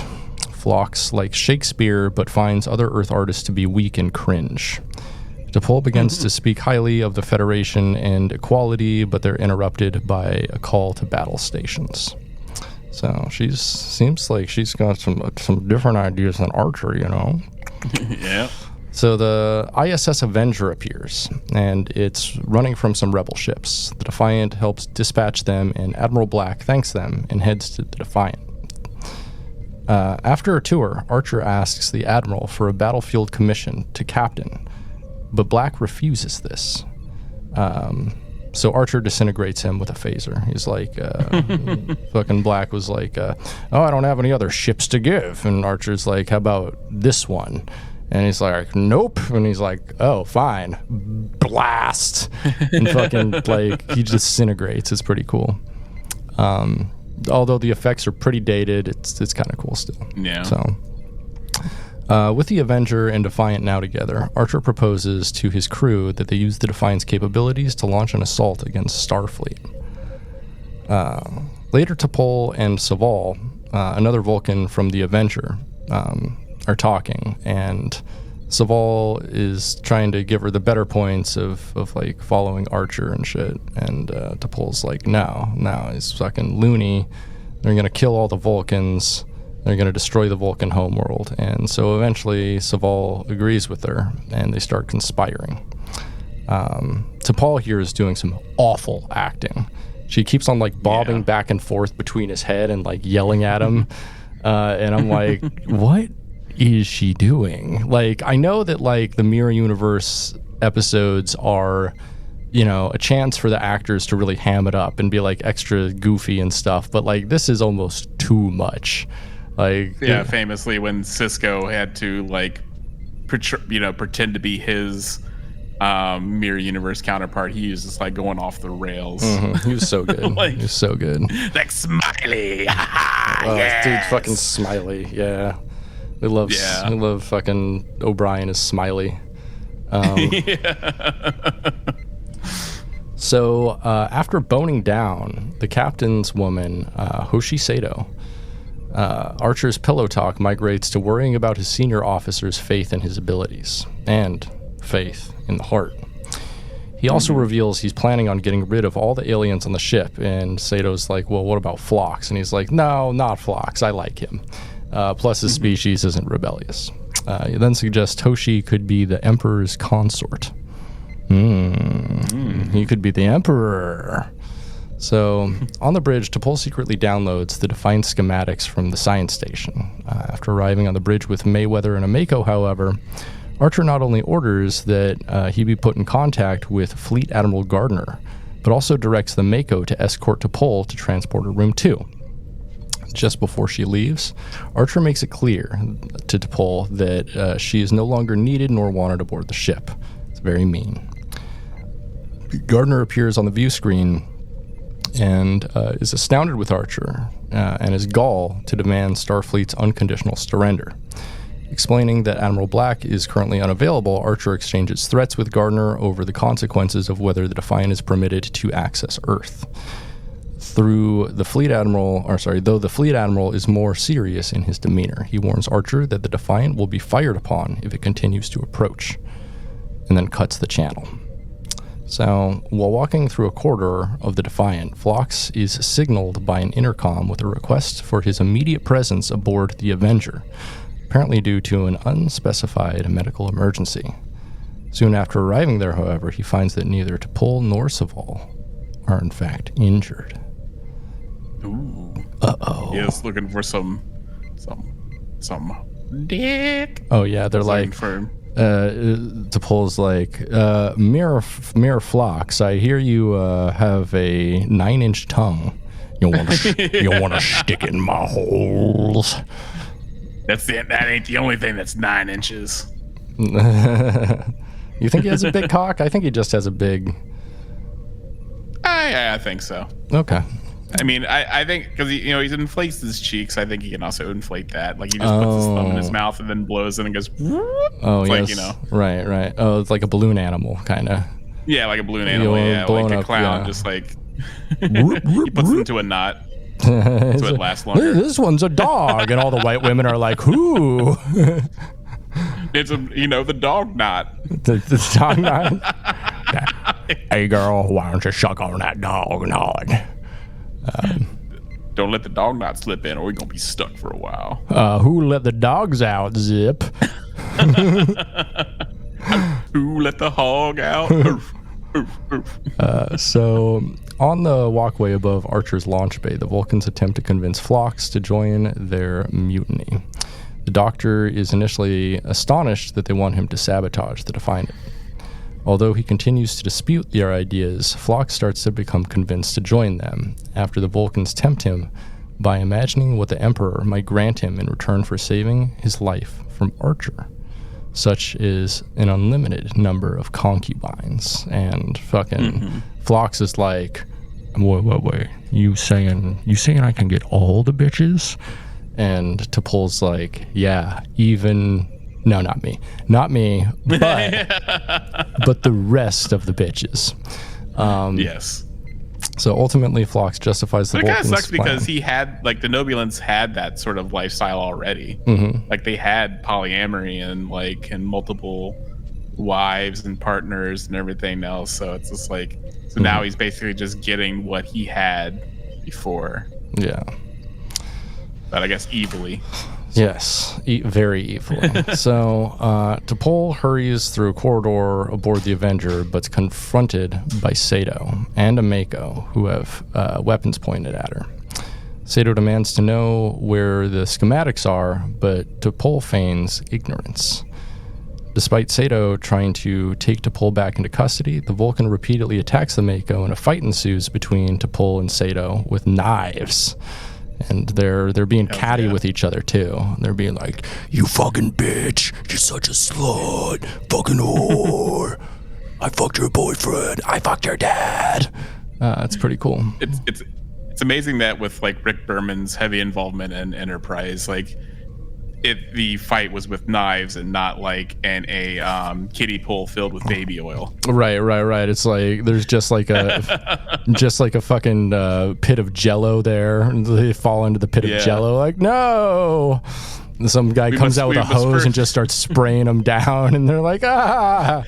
Phlox likes Shakespeare, but finds other Earth artists to be weak and cringe. T'Pol begins to speak highly of the Federation and equality, but they're interrupted by a call to battle stations. So seems like she's got some different ideas than Archer, you know? Yeah. So the ISS Avenger appears, and it's running from some rebel ships. The Defiant helps dispatch them, and Admiral Black thanks them and heads to the Defiant. After a tour, Archer asks the Admiral for a battlefield commission to captain, but Black refuses this. So Archer disintegrates him with a phaser. He's like, fucking Black was like, I don't have any other ships to give. And Archer's like, how about this one? And he's like, nope. And he's like, oh, fine. Blast. And fucking, like, he disintegrates. It's pretty cool. Although the effects are pretty dated, it's kind of cool still. Yeah. So, with the Avenger and Defiant now together, Archer proposes to his crew that they use the Defiant's capabilities to launch an assault against Starfleet. Later, T'Pol and Saval, another Vulcan from the Avenger, are talking, and Saval is trying to give her the better points of like following Archer and shit, and T'Pol's like, no, he's fucking loony. They're gonna kill all the Vulcans. They're gonna destroy the Vulcan homeworld. And so eventually Saval agrees with her, and they start conspiring. T'Pol here is doing some awful acting. She keeps on like bobbing back and forth between his head and like yelling at him, and I'm like, what is she doing? Like, I know that like the Mirror Universe episodes are, you know, a chance for the actors to really ham it up and be like extra goofy and stuff, but like this is almost too much. Like, famously when Cisco had to like pretend to be his Mirror Universe counterpart, he was just like going off the rails. He was so good. He was so good. Like Smiley. Dude, fucking Smiley. Yeah. We love fucking O'Brien as Smiley. So after boning down the captain's woman, Hoshi Sato, Archer's pillow talk migrates to worrying about his senior officer's faith in his abilities and faith in the heart. He also reveals he's planning on getting rid of all the aliens on the ship, and Sato's like, well, what about Phlox? And he's like, no, not Phlox. I like him. Plus, his species isn't rebellious. He then suggests Toshi could be the Emperor's consort. He could be the Emperor. So, on the bridge, T'Pol secretly downloads the defined schematics from the science station. After arriving on the bridge with Mayweather and Ameko, however, Archer not only orders that he be put in contact with Fleet Admiral Gardner, but also directs the Mako to escort T'Pol to Transporter Room 2. Just before she leaves, Archer makes it clear to T'Pol that she is no longer needed nor wanted aboard the ship. It's very mean. Gardner appears on the view screen and is astounded with Archer and his gall to demand Starfleet's unconditional surrender. Explaining that Admiral Black is currently unavailable, Archer exchanges threats with Gardner over the consequences of whether the Defiant is permitted to access Earth. Though the Fleet Admiral is more serious in his demeanor, he warns Archer that the Defiant will be fired upon if it continues to approach, and then cuts the channel. So, while walking through a corridor of the Defiant, Phlox is signaled by an intercom with a request for his immediate presence aboard the Avenger, apparently due to an unspecified medical emergency. Soon after arriving there, however, he finds that neither T'Pol nor Saval are in fact injured. Ooh. Uh-oh. He is looking for some dick. Oh yeah, they're like T'Pol's like, Mirror Phlox, I hear you have a 9-inch tongue. You want to stick in my holes. That ain't the only thing that's 9 inches. You think he has a big cock? I think he just has a big. I think so. Okay. I mean, I think because he inflates his cheeks. I think he can also inflate that. Like he just puts his thumb in his mouth and then blows it and goes. Oh yes. Right. Oh, it's like a balloon animal, kind of. Yeah, like a balloon animal. Yeah, like a clown, just like he puts it into a knot. So it lasts longer. This one's a dog, and all the white women are like, "Who?" It's the dog knot. The dog knot. Hey girl, why don't you suck on that dog knot? Don't let the dog knot slip in, or we're gonna be stuck for a while. Who let the dogs out, Zip? Who let the hog out? So, on the walkway above Archer's launch bay, the Vulcans attempt to convince Phlox to join their mutiny. The Doctor is initially astonished that they want him to sabotage the Defiant. Although he continues to dispute their ideas, Phlox starts to become convinced to join them, after the Vulcans tempt him by imagining what the Emperor might grant him in return for saving his life from Archer, such as an unlimited number of concubines. And fucking Phlox is like, wait, you saying I can get all the bitches? And T'Pol's like, yeah, even... No, not me, but the rest of the bitches. Yes. So ultimately, Phlox justifies the Vulcans' plan. It kind of sucks plan. because he had, like, the Nobulans had that sort of lifestyle already. Like they had polyamory and multiple wives and partners and everything else. So it's just like, now he's basically just getting what he had before. Yeah. But I guess evilly. Yes, very evilly. So, T'Pol hurries through a corridor aboard the Avenger, but's confronted by Sato and Ameko, who have weapons pointed at her. Sato demands to know where the schematics are, but T'Pol feigns ignorance. Despite Sato trying to take T'Pol back into custody, the Vulcan repeatedly attacks the Mako, and a fight ensues between T'Pol and Sato with knives. And they're being catty with each other too. They're being like, "You fucking bitch! You're such a slut! Fucking whore! I fucked your boyfriend! I fucked your dad!" It's pretty cool. It's amazing that with like Rick Berman's heavy involvement in Enterprise, like the fight was with knives and not like in a kiddie pool filled with baby oil. Right. It's like there's just like a fucking pit of Jello there. And they fall into the pit of Jello. Like, no. And some guy comes out with a hose and just starts spraying them down, and they're like, ah.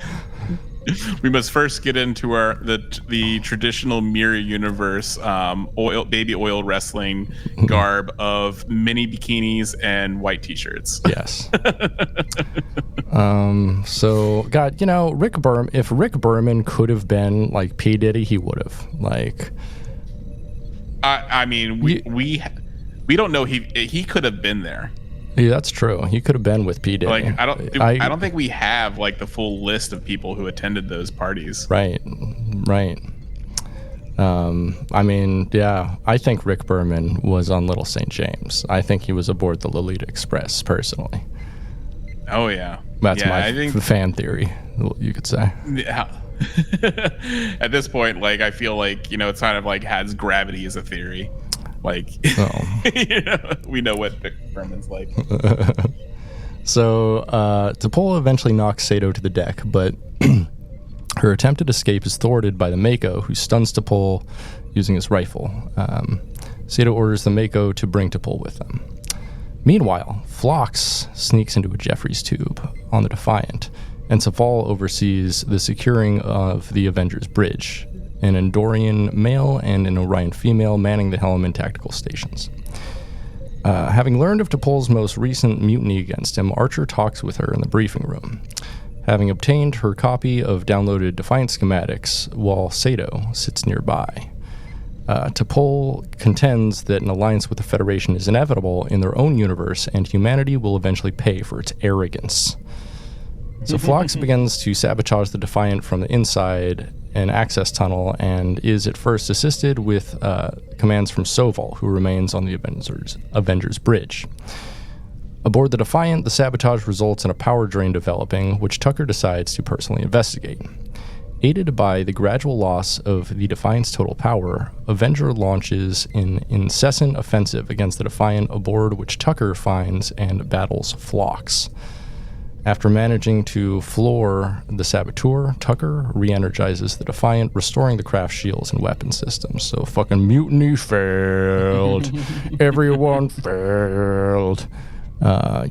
We must first get into the traditional mirror universe baby oil wrestling garb of mini bikinis and white t-shirts. Yes. So God, if Rick Berman could have been like P. Diddy, he would have. Like, I mean, we don't know, he could have been there. Yeah, that's true. He could have been with P. Diddy. Like, I don't think we have like the full list of people who attended those parties. Right. I mean, yeah, I think Rick Berman was on Little St. James. I think he was aboard the Lolita Express, personally. Oh, yeah. That's my fan theory, you could say. Yeah. At this point, like, I feel like, it's kind of like has gravity as a theory. Like, we know what Rick Berman's like. So, T'Pol eventually knocks Sato to the deck, but her attempted escape is thwarted by the Mako, who stuns T'Pol using his rifle. Sato orders the Mako to bring T'Pol with them. Meanwhile, Phlox sneaks into a Jeffries tube on the Defiant, and T'Pol oversees the securing of the Avengers Bridge, an Endorian male and an Orion female manning the helm and tactical stations. Having learned of T'Pol's most recent mutiny against him, Archer talks with her in the briefing room. Having obtained her copy of downloaded Defiant schematics, while Sato sits nearby. T'Pol contends that an alliance with the Federation is inevitable in their own universe, and humanity will eventually pay for its arrogance. So Phlox begins to sabotage the Defiant from the inside an access tunnel, and is at first assisted with commands from Soval, who remains on the Avengers Bridge. Aboard the Defiant, the sabotage results in a power drain developing, which Tucker decides to personally investigate. Aided by the gradual loss of the Defiant's total power, Avenger launches an incessant offensive against the Defiant, aboard which Tucker finds and battles Phlox. After managing to floor the saboteur, Tucker re-energizes the Defiant, restoring the craft's shields and weapon systems. So fucking mutiny failed. Everyone failed.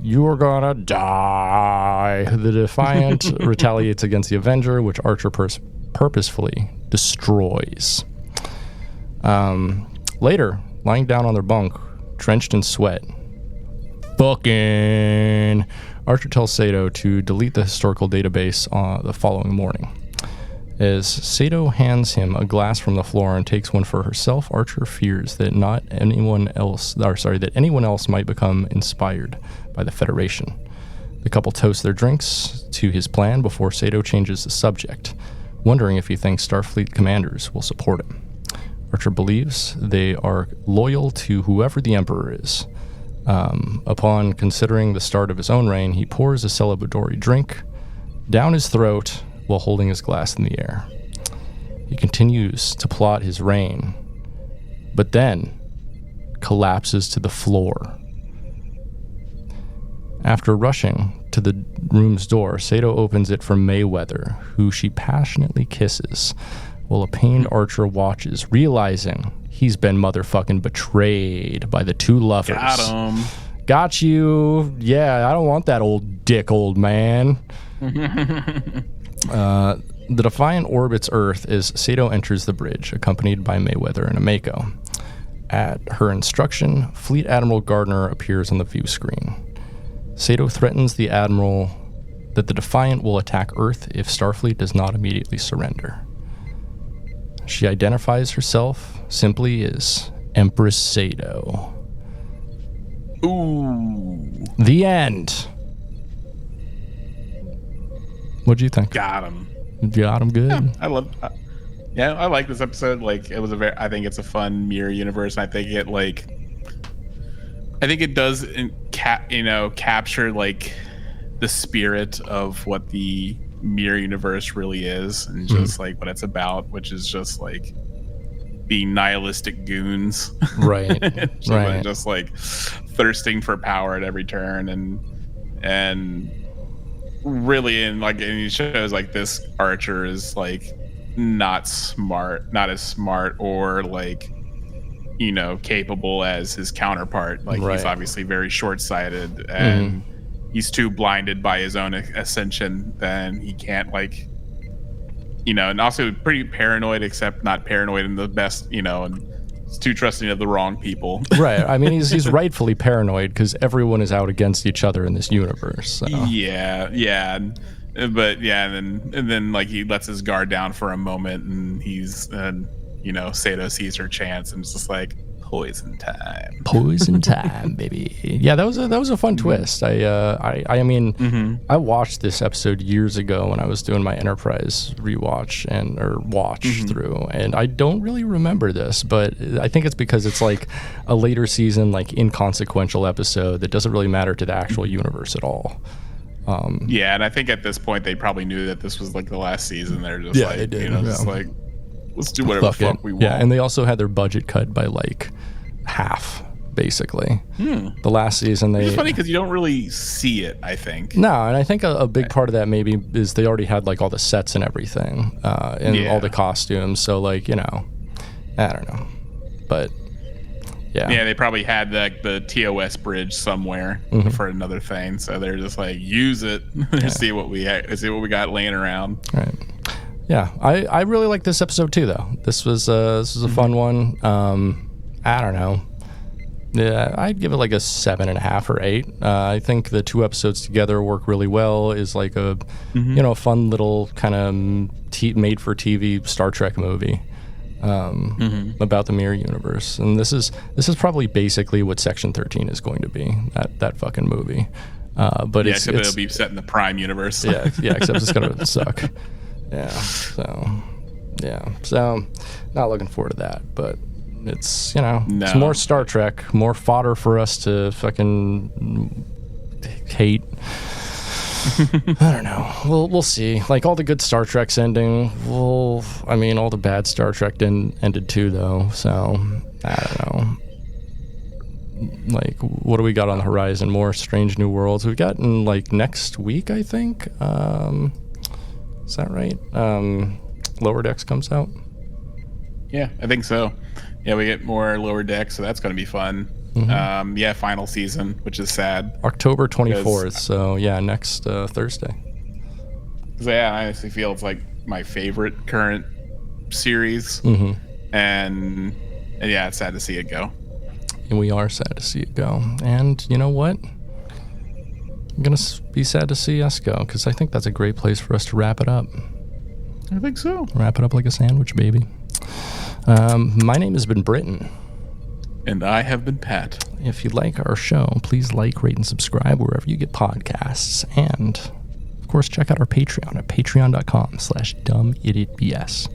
You're gonna die. The Defiant retaliates against the Avenger, which Archer purposefully destroys. Later, lying down on their bunk, drenched in sweat, fucking Archer tells Sato to delete the historical database the following morning. As Sato hands him a glass from the floor and takes one for herself, Archer fears that anyone else might become inspired by the Federation. The couple toast their drinks to his plan before Sato changes the subject, wondering if he thinks Starfleet commanders will support him. Archer believes they are loyal to whoever the Emperor is. Upon considering the start of his own reign, he pours a celebratory drink down his throat while holding his glass in the air. He continues to plot his reign, but then collapses to the floor. After rushing to the room's door, Sato opens it for Mayweather, who she passionately kisses, while a pained Archer watches, realizing he's been motherfucking betrayed by the two lovers. Got him. Got you. Yeah, I don't want that old dick, old man. The Defiant orbits Earth as Sato enters the bridge, accompanied by Mayweather and a Mako. At her instruction, Fleet Admiral Gardner appears on the view screen. Sato threatens the Admiral that the Defiant will attack Earth if Starfleet does not immediately surrender. She identifies herself simply as Empress Sato. Ooh. The end. What'd you think? Got him. Got him good. Yeah, I like this episode. Like, it was I think it's a fun mirror universe. And I think it does capture like the spirit of what the mirror universe really is, and just like what it's about, which is just like being nihilistic goons. Right. Right. Just like thirsting for power at every turn, and really in shows like this, Archer is like not as smart or like capable as his counterpart. Like, he's obviously very short-sighted, and he's too blinded by his own ascension, then he can't like and also pretty paranoid, except not paranoid in the best, and it's too trusting of the wrong people. Right. I mean, he's rightfully paranoid because everyone is out against each other in this universe. So. Yeah. But and then like he lets his guard down for a moment, and he's Sato sees her chance, and it's just like poison time, baby. Yeah, that was a fun twist. I mean, I watched this episode years ago when I was doing my Enterprise rewatch or watch through, and I don't really remember this, but I think it's because it's like a later season, like inconsequential episode that doesn't really matter to the actual universe at all. And I think at this point they probably knew that this was like the last season. They're just they did, just like, let's do whatever the fuck we want. Yeah, and they also had their budget cut by like half, basically. The last season it's funny because you don't really see it, I think. No, and I think a big part of that maybe is they already had like all the sets and everything, and all the costumes. So like, I don't know, but. Yeah, they probably had the TOS bridge somewhere for another thing, so they're just like, use it, see what we got laying around. Right. Yeah, I really like this episode too, though. This was a fun one. I don't know. Yeah, I'd give it like a 7.5 or 8. I think the 2 episodes together work really well. Is like a fun little kind of made for TV Star Trek movie. About the mirror universe, and this is probably basically what Section 13 is going to be, that fucking movie, but except it'll be set in the Prime universe. except it's gonna suck. So not looking forward to that, but it's it's more Star Trek, more fodder for us to fucking hate. I don't know. We'll see. Like all the good Star Trek's ending. All the bad Star Trek ended too, though. So I don't know. Like, what do we got on the horizon? More Strange New Worlds. We've got in like next week, I think. Is that right? Lower Decks comes out. Yeah, I think so. Yeah, we get more Lower Decks, so that's going to be fun. Final season, which is sad. October 24th, so next Thursday. I honestly feel it's like my favorite current series, and it's sad to see it go. And we are sad to see it go. And you know what? I'm gonna be sad to see us go, because I think that's a great place for us to wrap it up. I think so. Wrap it up like a sandwich, baby. My name has been Britton. And I have been Pat. If you like our show, please like, rate, and subscribe wherever you get podcasts. And, of course, check out our Patreon at patreon.com/dumbidiotbs.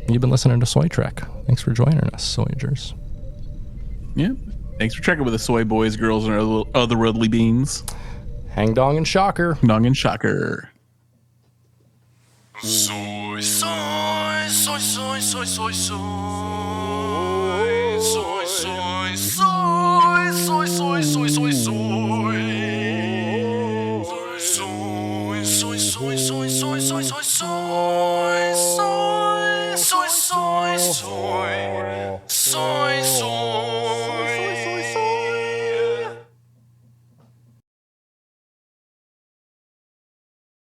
You've been listening to Soy Trek. Thanks for joining us, Soyagers. Yeah. Thanks for checking with the soy boys, girls, and other worldly beings. Hang dong and shocker. Dong and shocker. Soy, soy, soy, soy, soy, soy, soy.